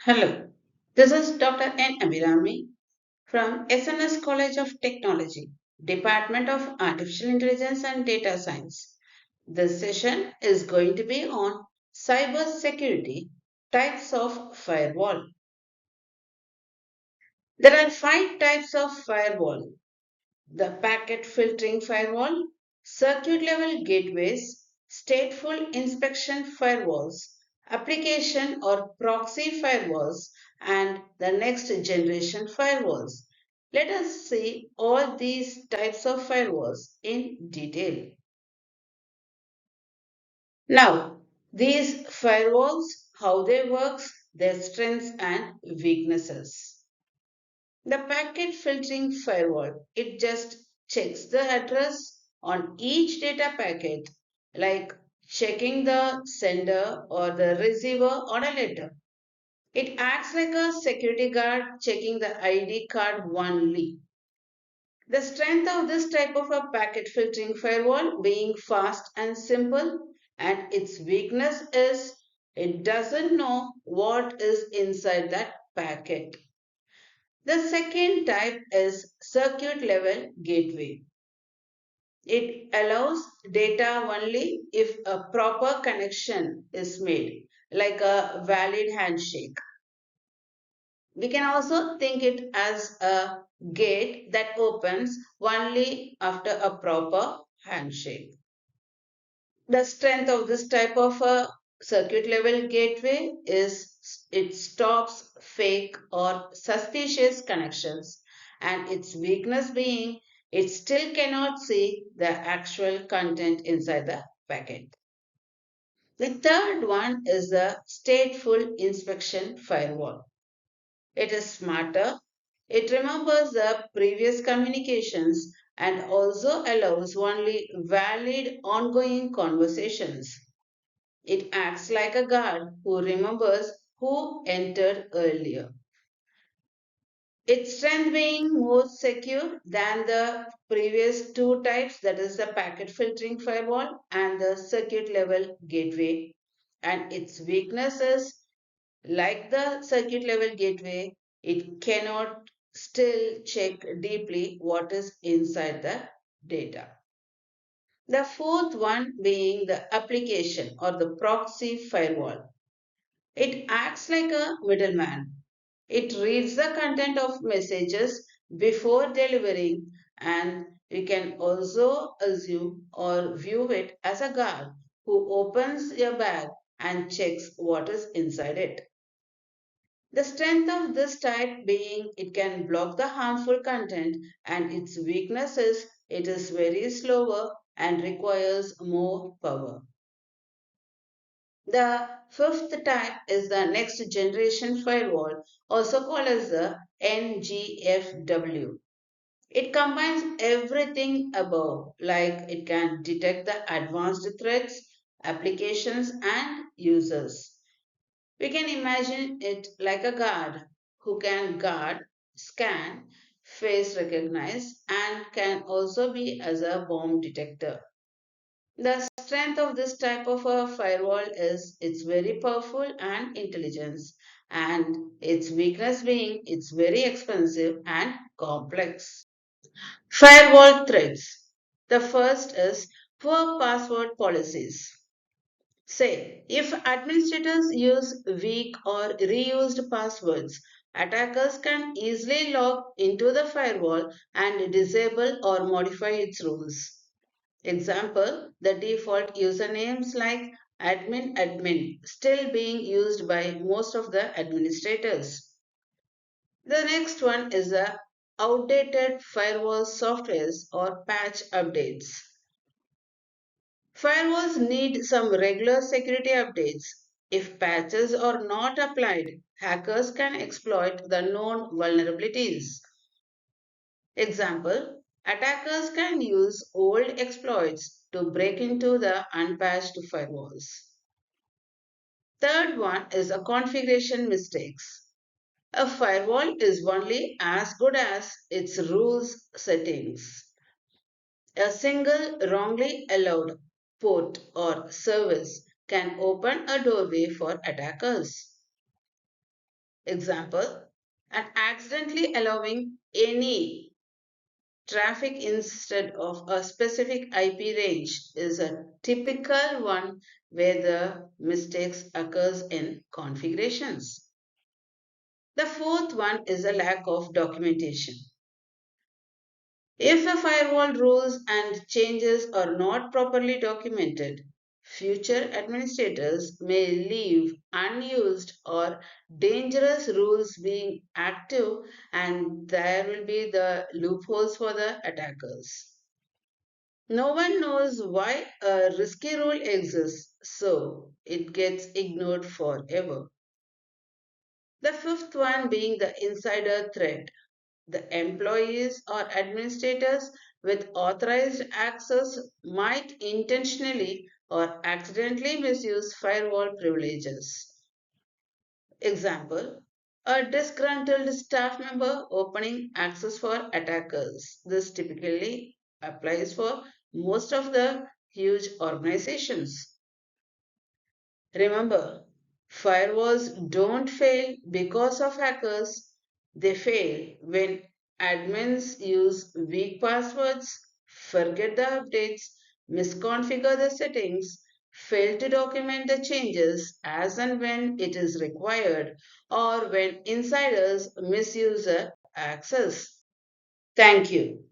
Hello, this is Dr. Abirami from SNS College of Technology, Department of Artificial Intelligence and Data Science. This session is going to be on cyber security types of firewall. There are 5 types of firewall: the packet filtering firewall, circuit level gateways, stateful inspection firewalls, application or proxy firewalls, and the next generation firewalls. Let us see all these types of firewalls in detail. Now, these firewalls, how they work, their strengths and weaknesses. The packet filtering firewall, it just checks the address on each data packet, like checking the sender or the receiver on a letter. It acts like a security guard checking the ID card only. The strength of this type of a packet filtering firewall being fast and simple, and its weakness is it doesn't know what is inside that packet. The second type is circuit level gateway. It allows data only if a proper connection is made, like a valid handshake. We can also think it as a gate that opens only after a proper handshake. The strength of this type of a circuit level gateway is it stops fake or suspicious connections, and its weakness being it still cannot see the actual content inside the packet. The third one is the stateful inspection firewall. It is smarter. It remembers the previous communications and also allows only valid ongoing conversations. It acts like a guard who remembers who entered earlier. Its strength being more secure than the previous 2 types, that is the packet filtering firewall and the circuit level gateway. And its weakness is like the circuit level gateway, it cannot still check deeply what is inside the data. The fourth one being the application or the proxy firewall. It acts like a middleman. It reads the content of messages before delivering, and you can also assume or view it as a guard who opens your bag and checks what is inside it. The strength of this type being it can block the harmful content, and its weakness is it is very slower and requires more power. The fifth type is the next generation firewall, also called as the NGFW. It combines everything above, like it can detect the advanced threats, applications, and users. We can imagine it like a guard who can guard, scan, face recognize, and can also be as a bomb detector. The strength of this type of a firewall is it's very powerful and intelligence, and its weakness being it's very expensive and complex. Firewall threats. The first is poor password policies. Say, if administrators use weak or reused passwords, attackers can easily log into the firewall and disable or modify its rules. Example, the default usernames like admin still being used by most of the administrators. The next one is the outdated firewall softwares or patch updates. Firewalls need some regular security updates. If patches are not applied, hackers can exploit the known vulnerabilities. Example, attackers can use old exploits to break into the unpatched firewalls. Third one is a configuration mistakes. A firewall is only as good as its rules settings. A single wrongly allowed port or service can open a doorway for attackers. Example, and accidentally allowing any traffic instead of a specific IP range is a typical one where the mistakes occurs in configurations. The fourth one is a lack of documentation. If the firewall rules and changes are not properly documented, future administrators may leave unused or dangerous rules being active, and there will be the loopholes for the attackers. No one knows why a risky rule exists, so it gets ignored forever. The fifth one being the insider threat. The employees or administrators with authorized access might intentionally or accidentally misuse firewall privileges. Example, a disgruntled staff member opening access for attackers. This typically applies for most of the huge organizations. Remember, firewalls don't fail because of hackers. They fail when admins use weak passwords, forget the updates, misconfigure the settings, fail to document the changes as and when it is required, or when insiders misuse the access. Thank you.